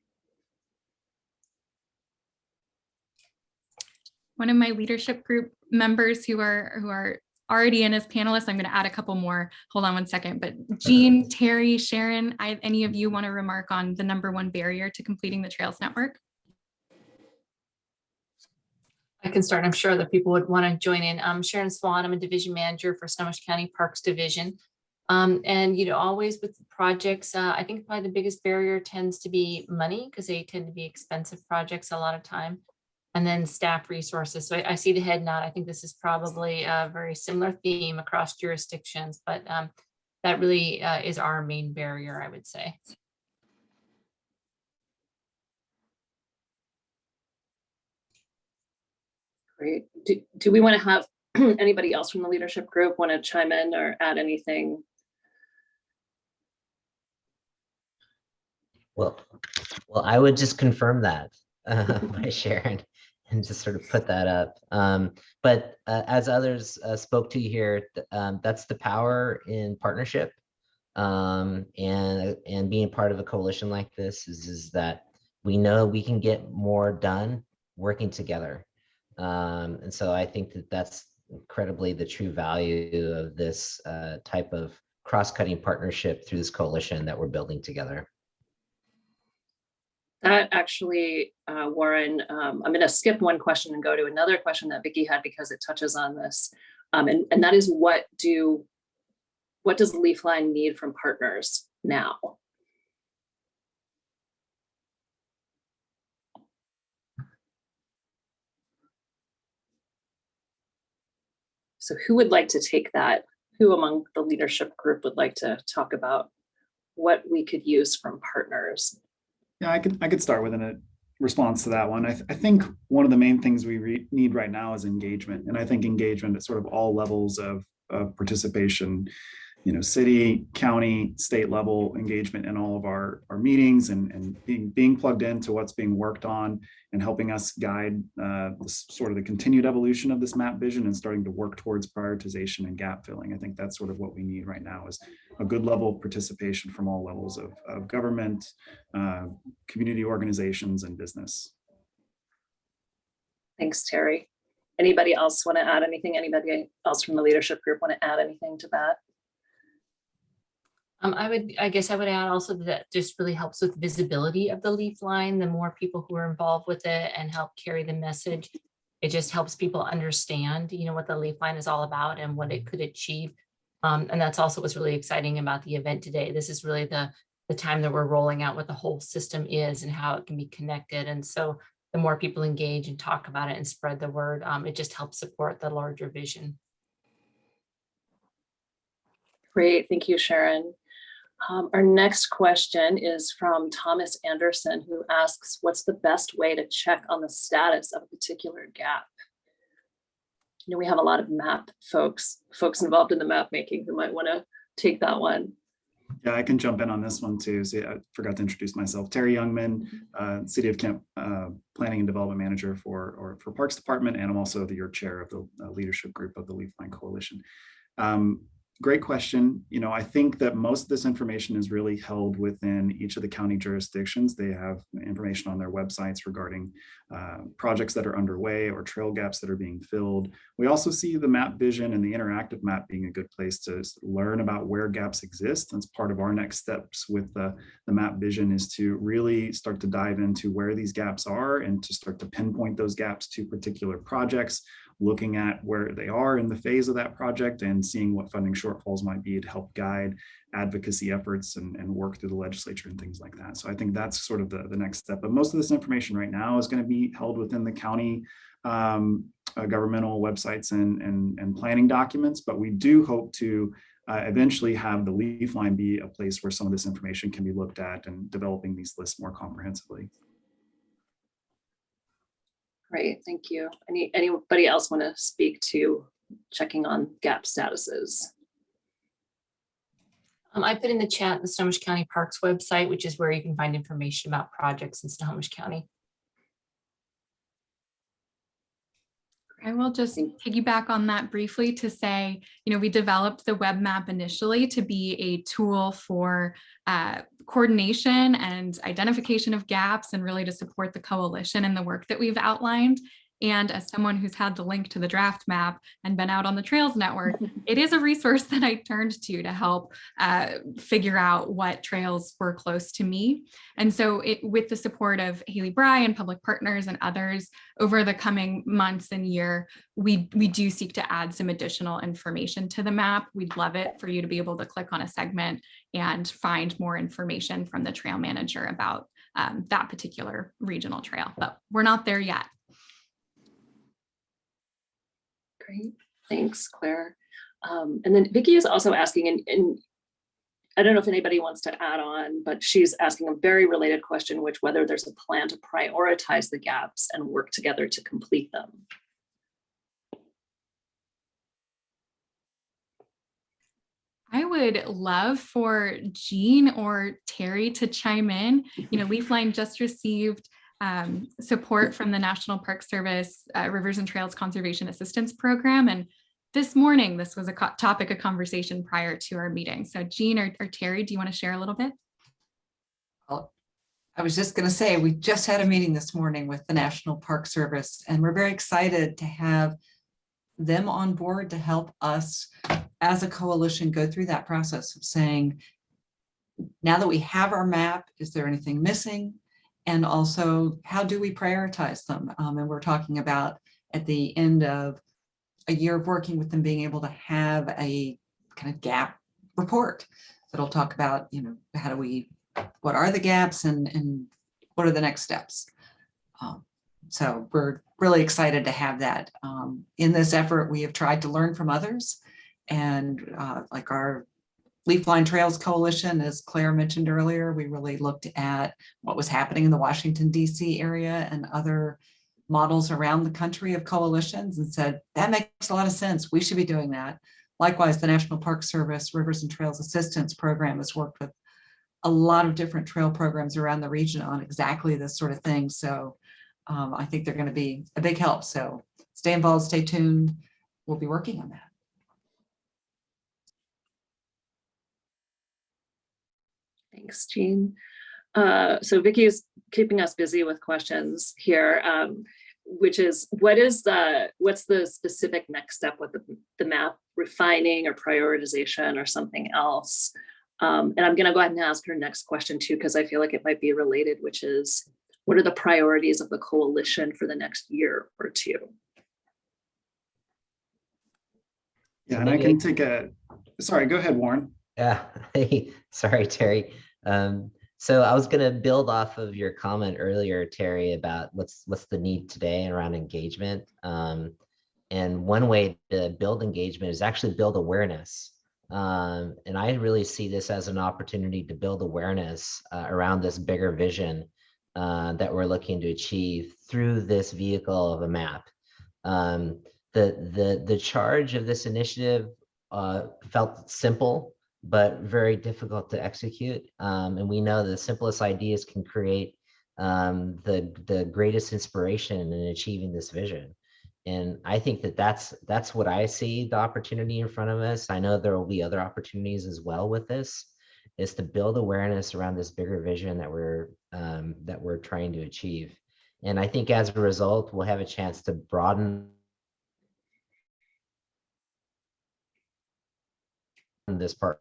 One of my leadership group members who are already in as panelists, I'm going to add a couple more. Hold on one second. But Jean, Terry, Sharon, any of you want to remark on the #1 barrier to completing the Trails Network? I can start. I'm sure that people would want to join in. Sharon Swan, I'm a division manager for Snohomish County Parks Division. And, always with projects, I think probably the biggest barrier tends to be money because they tend to be expensive projects a lot of time. And then staff resources. So I see the head nod. I think this is probably a very similar theme across jurisdictions, but that really is our main barrier, I would say. Great. Do we want to have anybody else from the leadership group want to chime in or add anything? Well, I would just confirm that by Sharon and just sort of put that up. But as others spoke to here, that's the power in partnership, and being part of a coalition like this is that we know we can get more done working together. And so I think that that's incredibly the true value of this type of cross-cutting partnership through this coalition that we're building together. That actually, Warren, I'm going to skip one question and go to another question that Vicki had because it touches on this. And that is what does Leafline need from partners now? So who would like to take that? Who among the leadership group would like to talk about what we could use from partners? Yeah, I could start with a response to that one. I think one of the main things we need right now is engagement. And I think engagement at sort of all levels of participation, city, county, state level engagement in all of our meetings and being plugged into what's being worked on and helping us guide sort of the continued evolution of this map vision and starting to work towards prioritization and gap filling. I think that's sort of what we need right now is a good level of participation from all levels of government, community organizations, and business. Thanks, Terry. Anybody else want to add anything? Anybody else from the leadership group want to add anything to that? I guess I would add also that just really helps with visibility of the Leafline. The more people who are involved with it and help carry the message, it just helps people understand, what the Leafline is all about and what it could achieve. And that's also what's really exciting about the event today. This is really the time that we're rolling out what the whole system is and how it can be connected. And so the more people engage and talk about it and spread the word, it just helps support the larger vision. Great, thank you, Sharon. Our next question is from Thomas Anderson, who asks, what's the best way to check on the status of a particular gap? We have a lot of map folks involved in the map making who might want to take that one. Yeah, I can jump in on this one too. So I forgot to introduce myself. Terry Youngman, City of Kent Planning and Development Manager for Parks Department, and I'm also your chair of the leadership group of the Leafline Coalition. Great question. I think that most of this information is really held within each of the county jurisdictions. They have information on their websites regarding projects that are underway or trail gaps that are being filled. We also see the map vision and the interactive map being a good place to learn about where gaps exist. That's part of our next steps with the map vision is to really start to dive into where these gaps are and to start to pinpoint those gaps to particular projects, looking at where they are in the phase of that project and seeing what funding shortfalls might be to help guide advocacy efforts and work through the legislature and things like that. So I think that's sort of the next step. But most of this information right now is going to be held within the county governmental websites and planning documents. But we do hope to eventually have the Leafline be a place where some of this information can be looked at and developing these lists more comprehensively. Great, thank you. Anybody else want to speak to checking on gap statuses? I put in the chat the Snohomish County Parks website, which is where you can find information about projects in Snohomish County. I will just piggyback on that briefly to say, we developed the web map initially to be a tool for coordination and identification of gaps and really to support the coalition and the work that we've outlined. And as someone who's had the link to the draft map and been out on the Trails Network, it is a resource that I turned to help figure out what trails were close to me. And so with the support of Haley Bry and public partners and others over the coming months and year, we do seek to add some additional information to the map. We'd love it for you to be able to click on a segment and find more information from the trail manager about that particular regional trail, but we're not there yet. Great, thanks, Claire. And then Vicki is also asking, and I don't know if anybody wants to add on, but she's asking a very related question, which whether there's a plan to prioritize the gaps and work together to complete them. I would love for Jean or Terry to chime in. You know, Leafline just received support from the National Park Service Rivers and Trails Conservation Assistance Program. And this morning, this was a topic of conversation prior to our meeting. So Jean or Terry, do you want to share a little bit? Well, I was just going to say, we just had a meeting this morning with the National Park Service, and we're very excited to have them on board to help us as a coalition go through that process of saying, now that we have our map, is there anything missing? And also, how do we prioritize them? And we're talking about at the end of a year of working with them, being able to have a kind of gap report that'll talk about, you know, how do we, what are the gaps and what are the next steps? So we're really excited to have that. In this effort, we have tried to learn from others, and like our Leafline Trails Coalition, as Claire mentioned earlier, we really looked at what was happening in the Washington, D.C. area and other models around the country of coalitions and said, that makes a lot of sense. We should be doing that. Likewise, the National Park Service Rivers and Trails Assistance Program has worked with a lot of different trail programs around the region on exactly this sort of thing. So I think they're going to be a big help. So stay involved, stay tuned. We'll be working on that. Thanks, Jean. So Vicki is keeping us busy with questions here, which is, what's the specific next step with the map refining or prioritization or something else? And I'm going to go ahead and ask her next question too, because I feel like it might be related, which is, what are the priorities of the coalition for the next year or two? Yeah, and I can take sorry, go ahead, Warren. Yeah, sorry, Terry. So I was going to build off of your comment earlier, Terry, about what's the need today around engagement. And one way to build engagement is actually build awareness. And I really see this as an opportunity to build awareness around this bigger vision that we're looking to achieve through this vehicle of a map. The charge of this initiative felt simple, but very difficult to execute. And we know the simplest ideas can create the greatest inspiration in achieving this vision. And I think that's what I see the opportunity in front of us. I know there will be other opportunities as well with this, is to build awareness around this bigger vision that we're trying to achieve. And I think as a result, we'll have a chance to broaden this part.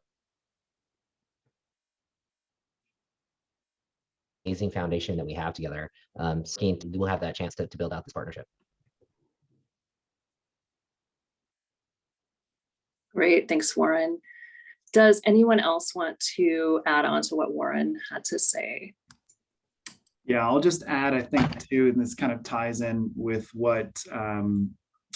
Amazing foundation that we have together. We'll have that chance to build out this partnership. Great, thanks, Warren. Does anyone else want to add on to what Warren had to say? Yeah, I'll just add, I think too, and this kind of ties in with what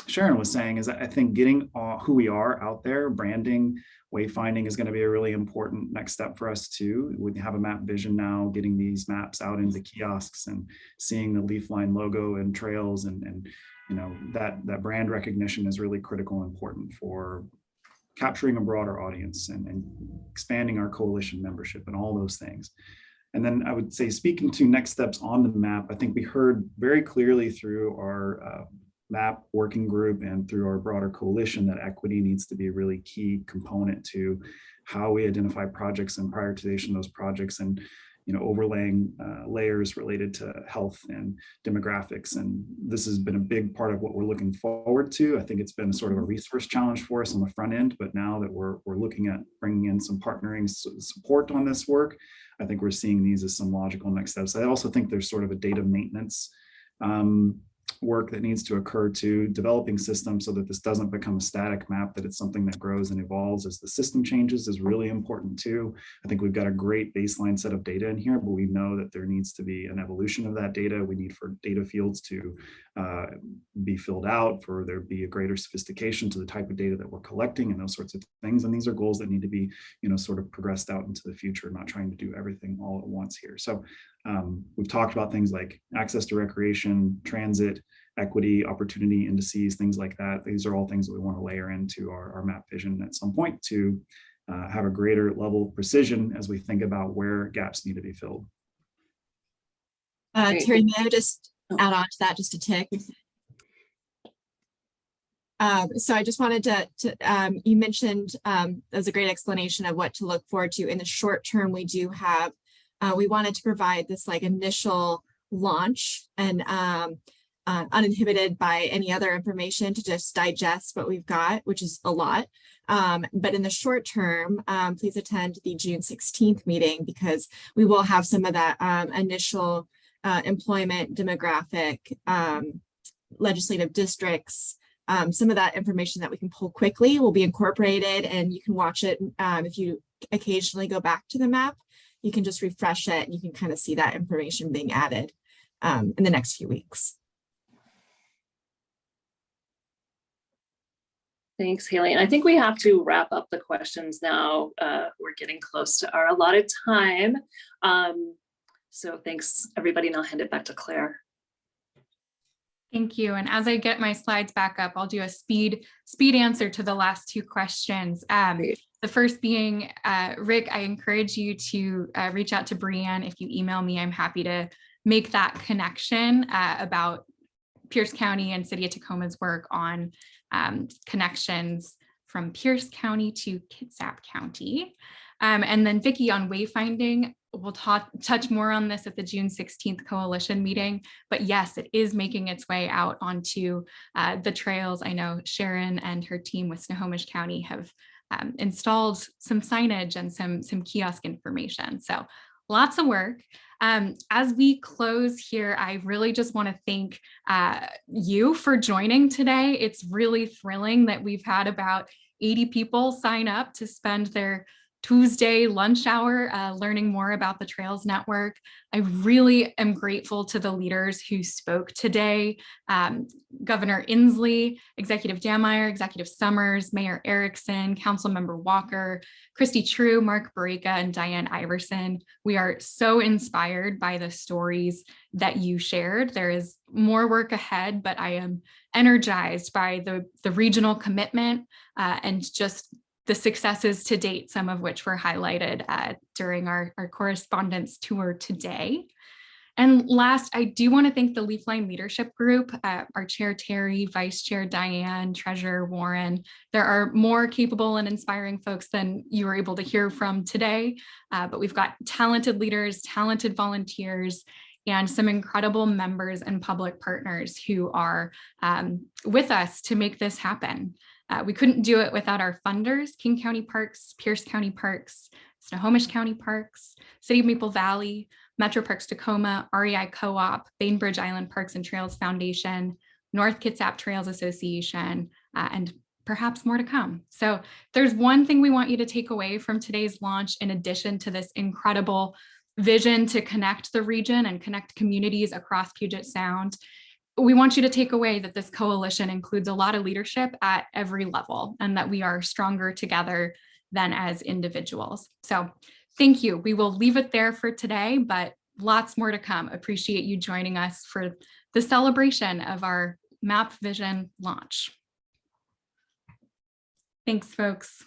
Sharon was saying, is that I think getting who we are out there, branding, wayfinding is going to be a really important next step for us too. We have a map vision now, getting these maps out into kiosks and seeing the Leafline logo and trails, and you know, that brand recognition is really critical and important for capturing a broader audience and expanding our coalition membership and all those things. And then I would say, speaking to next steps on the map, I think we heard very clearly through our map working group and through our broader coalition that equity needs to be a really key component to how we identify projects and prioritization of those projects. And overlaying layers related to health and demographics. And this has been a big part of what we're looking forward to. I think it's been sort of a resource challenge for us on the front end, but now that we're looking at bringing in some partnering support on this work, I think we're seeing these as some logical next steps. I also think there's sort of a data maintenance work that needs to occur to developing systems so that this doesn't become a static map, that it's something that grows and evolves as the system changes is really important too. I think we've got a great baseline set of data in here, but we know that there needs to be an evolution of that data. We need for data fields to be filled out, for there be a greater sophistication to the type of data that we're collecting and those sorts of things. And these are goals that need to be, sort of progressed out into the future, not trying to do everything all at once here. So we've talked about things like access to recreation, transit, equity, opportunity indices, things like that. These are all things that we want to layer into our map vision at some point to have a greater level of precision as we think about where gaps need to be filled. Terry, may I just add on to that just a tick? So I just wanted to you mentioned that was a great explanation of what to look forward to. In the short term, we do have, we wanted to provide this like initial launch and uninhibited by any other information to just digest what we've got, which is a lot. But in the short term, please attend the June 16th meeting, because we will have some of that initial employment, demographic, legislative districts, some of that information that we can pull quickly will be incorporated, and you can watch it. If you occasionally go back to the map, you can just refresh it and you can kind of see that information being added in the next few weeks. Thanks, Haley. And I think we have to wrap up the questions now. We're getting close to our allotted time. So thanks, everybody, and I'll hand it back to Claire. Thank you. And as I get my slides back up, I'll do a speed answer to the last two questions. The first being, Rick, I encourage you to reach out to Brianne. If you email me, I'm happy to make that connection about Pierce County and City of Tacoma's work on connections from Pierce County to Kitsap County. And then Vicki, on wayfinding, we'll touch more on this at the June 16th coalition meeting, but yes, it is making its way out onto the trails. I know Sharon and her team with Snohomish County have installed some signage and some kiosk information. So lots of work. As we close here, I really just want to thank you for joining today. It's really thrilling that we've had about 80 people sign up to spend their Tuesday lunch hour learning more about the Trails Network. I really am grateful to the leaders who spoke today. Governor Inslee, Executive Dammeier, Executive Summers, Mayor Erickson, Councilmember Walker, Christy True, Mark Bareka, and Diane Iverson. We are so inspired by the stories that you shared. There is more work ahead, but I am energized by the regional commitment and just the successes to date, some of which were highlighted during our correspondence tour today. And last, I do want to thank the Leafline Leadership Group, our Chair Terry, Vice Chair Diane, Treasurer Warren. There are more capable and inspiring folks than you were able to hear from today, but we've got talented leaders, talented volunteers, and some incredible members and public partners who are with us to make this happen. We couldn't do it without our funders, King County Parks, Pierce County Parks, Snohomish County Parks, City of Maple Valley, Metro Parks Tacoma, REI Co-op, Bainbridge Island Parks and Trails Foundation, North Kitsap Trails Association, and perhaps more to come. So there's one thing we want you to take away from today's launch, in addition to this incredible vision to connect the region and connect communities across Puget Sound. We want you to take away that this coalition includes a lot of leadership at every level, and that we are stronger together than as individuals. So thank you. We will leave it there for today, but lots more to come. Appreciate you joining us for the celebration of our Map Vision launch. Thanks, folks.